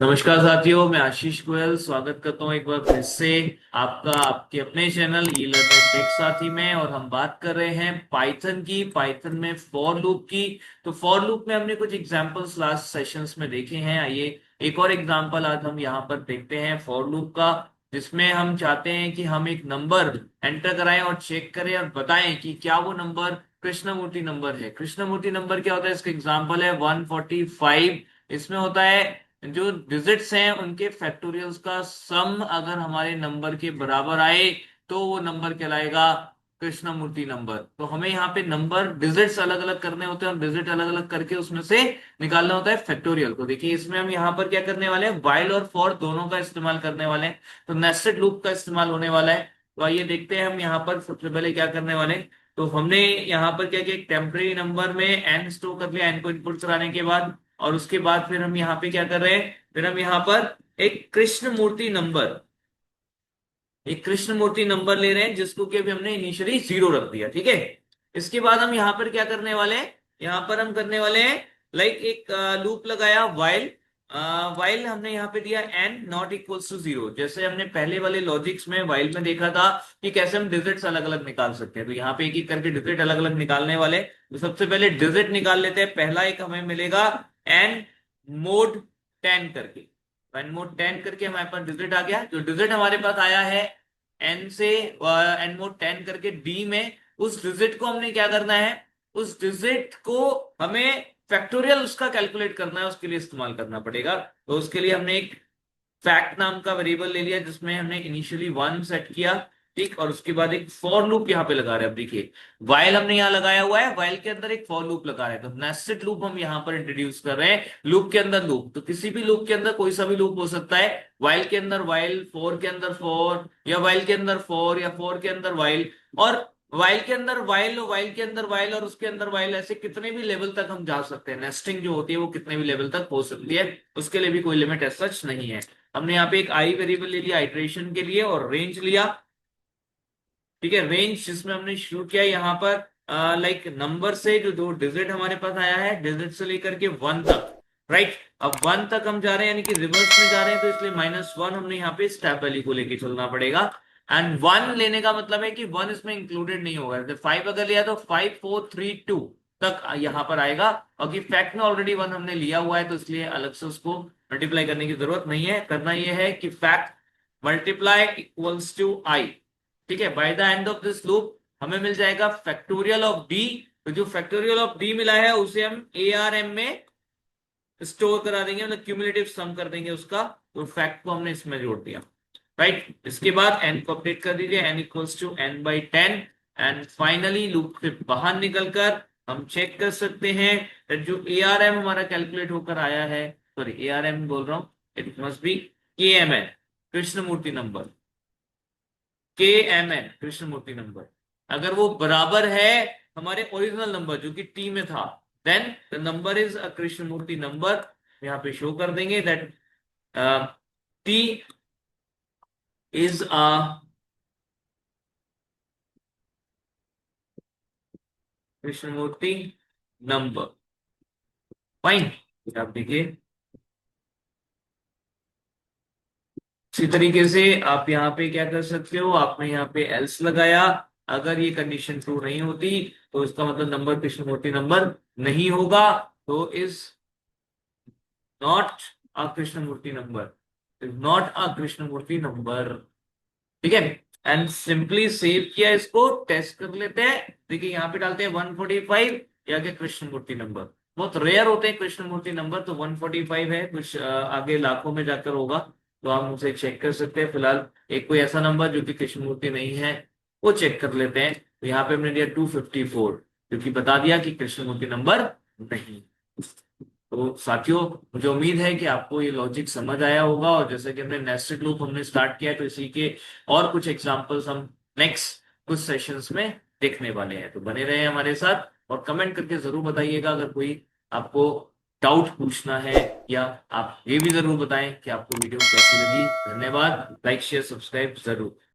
नमस्कार साथियों, मैं आशीष गोयल स्वागत करता हूँ एक बार फिर से आपका आपके अपने चैनल ई लर्निंग टेक साथी में। और हम बात कर रहे हैं पाइथन की, पाइथन में फॉर लूप की। तो फॉर लूप में हमने कुछ एग्जांपल्स लास्ट सेशंस में देखे हैं। आइए एक और एग्जांपल आज हम यहाँ पर देखते हैं फॉर लूप का, जिसमें हम चाहते हैं कि हम एक नंबर एंटर कराएं और चेक करें और बताएं कि क्या वो नंबर कृष्णमूर्ति नंबर है। कृष्णमूर्ति नंबर क्या होता है, इसका एग्जाम्पल है 145। इसमें होता है जो डिजिट्स हैं उनके फैक्टोरियल्स का सम अगर हमारे नंबर के बराबर आए तो वो नंबर कहलाएगा कृष्णमूर्ति नंबर। तो हमें यहाँ पे नंबर डिजिट्स अलग अलग करने होते हैं और डिजिट अलग अलग करके उसमें से निकालना होता है फैक्टोरियल को। देखिए इसमें हम यहाँ पर क्या करने वाले हैं, व्हाइल और फॉर दोनों का इस्तेमाल करने वाले हैं। तो नेस्टेड लूप का इस्तेमाल होने वाला है। तो आइए देखते हैं हम यहाँ पर सबसे पहले क्या करने वाले हैं। तो हमने यहाँ पर क्या किया, एक टेम्परेरी नंबर में एन स्टोर कर लिया, एन को इनपुट कराने के बाद। और उसके बाद फिर हम यहाँ पे क्या कर रहे हैं, फिर हम यहाँ पर एक कृष्णमूर्ति नंबर, एक कृष्णमूर्ति नंबर ले रहे हैं जिसको कि अभी हमने इनिशियली 0 रख दिया। ठीक है, इसके बाद हम यहाँ पर क्या करने वाले हैं, यहाँ पर हम करने वाले हैं लाइक एक लूप लगाया वाइल। वाइल हमने यहाँ पे दिया एन नॉट इक्वल्स टू 0। जैसे हमने पहले वाले लॉजिक्स में वाइल में देखा था कि कैसे हम डिजिट्स अलग अलग निकाल सकते हैं। तो यहाँ पे एक एक करके डिजिट अलग अलग निकालने वाले। तो सबसे पहले डिजिट निकाल लेते हैं। पहला एक हमें मिलेगा एन मोड 10 करके। एन मोड 10 करके हमारे पास डिजिट आ गया। जो डिजिट हमारे पास आया है एन से एन मोड 10 करके डी में, उस डिजिट को हमने क्या करना है, उस डिजिट को हमें फैक्टोरियल उसका कैलकुलेट करना है, उसके लिए इस्तेमाल करना पड़ेगा। तो उसके लिए हमने एक फैक्ट नाम का वेरिएबल ले लिया जिसमें हमने इनिशियली 1 सेट किया। ठीक, और उसके बाद एक फॉर लूप यहाँ पे लगा रहे हैं। अब देखिए वाइल हमने यहाँ लगाया हुआ है, वाइल के अंदर एक फॉर लूप लगा रहे हैं। तो नेस्टेड लूप हम यहाँ पर इंट्रोड्यूस कर रहे हैं। लूप के अंदर लूप, तो किसी भी लूप के अंदर कोई सा भी लूप हो सकता है। वाइल के अंदर वाइल, फॉर के अंदर फॉर, या वाइल के अंदर फॉर, या फॉर के अंदर वाइल, और वाइल के अंदर वाइल, और वाइल के अंदर वाइल, और उसके अंदर वाइल। ऐसे कितने भी लेवल तक हम जा सकते हैं। नेस्टिंग जो होती है वो कितने भी लेवल तक हो सकती है, उसके लिए भी कोई लिमिट एज सच नहीं है। हमने यहाँ पे एक आई वेरिएबल ले लिया आइट्रेशन के लिए, और रेंज लिया। ठीक है, रेंज जिसमें हमने शुरू किया यहाँ पर लाइक नंबर से, जो दो डिजिट हमारे पास आया है, डिजिट से लेकर के 1 तक। राइट, अब 1 तक हम जा रहे हैं यानी कि रिवर्स में जा रहे हैं, तो इसलिए -1 हमने यहाँ पे स्टेप वैल्यू को लेके चलना पड़ेगा। एंड 1 लेने का मतलब है कि 1 इसमें इंक्लूडेड नहीं होगा। जैसे 5 अगर लिया तो 5 4 3 2 तक यहाँ पर आएगा। और कि फैक्ट में ऑलरेडी 1 हमने लिया हुआ है, तो इसलिए अलग से उसको मल्टीप्लाई करने की जरूरत नहीं है। करना यह है कि फैक्ट मल्टीप्लाई इक्वल्स टू आई। ठीक है, by the end of this loop हमें मिल जाएगा फैक्टोरियल ऑफ डी। तो जो फैक्टोरियल ऑफ डी मिला है उसे हम ARM में स्टोर करा देंगे, मतलब क्यूमुलेटिव सम कर देंगे उसका। तो फैक्ट को हमने इसमें जोड़ दिया। राइट, इसके बाद एन को अपडेट कर दीजिए, N equals to N by 10। And finally loop से बाहर निकलकर हम चेक कर सकते हैं that जो ARM हमारा कैलकुलेट होकर आया है, सॉरी ARM बोल रहा हूं, it must be KMN, Krishnamurthy number. KMN Krishnamurthy number अगर वो बराबर है हमारे ओरिजिनल नंबर जो कि टी में था, then the number is a Krishnamurthy number. यहाँ पे शो कर देंगे that T is a Krishnamurthy number. Fine, आप देखिए इसी तरीके से आप यहाँ पे क्या कर सकते हो, आपने यहाँ पे एल्स लगाया। अगर ये कंडीशन ट्रू नहीं होती तो इसका मतलब नंबर कृष्णमूर्ति नंबर नहीं होगा। तो is not a Krishnamurthy number, is not a Krishnamurthy number. ठीक है, एंड सिंपली सेव किया, इसको टेस्ट कर लेते हैं। देखिए यहाँ पे डालते हैं 145, ये आगे कृष्णमूर्ति नंबर। बहुत रेयर होते हैं कृष्णमूर्ति नंबर, तो 145 है, कुछ आगे लाखों में जाकर होगा। तो हम उसे चेक कर सकते हैं। फिलहाल एक कोई ऐसा नंबर जो कि कृष्णमूर्ति नहीं है वो चेक कर लेते हैं। तो यहाँ पे हमने दिया 254, जो कि बता दिया कि कृष्णमूर्ति नंबर नहीं। तो साथियों, मुझे उम्मीद है कि आपको ये लॉजिक समझ आया होगा। और जैसे कि हमने नेस्टेड लूप हमने स्टार्ट किया है, तो इसी के और कुछ एग्जांपल्स हम नेक्स्ट कुछ सेशंस में देखने वाले हैं। तो बने रहे हमारे साथ और कमेंट करके जरूर बताइएगा अगर कोई आपको डाउट पूछना है, या आप ये भी जरूर बताएं कि आपको वीडियो कैसी लगी। धन्यवाद, लाइक शेयर सब्सक्राइब जरूर।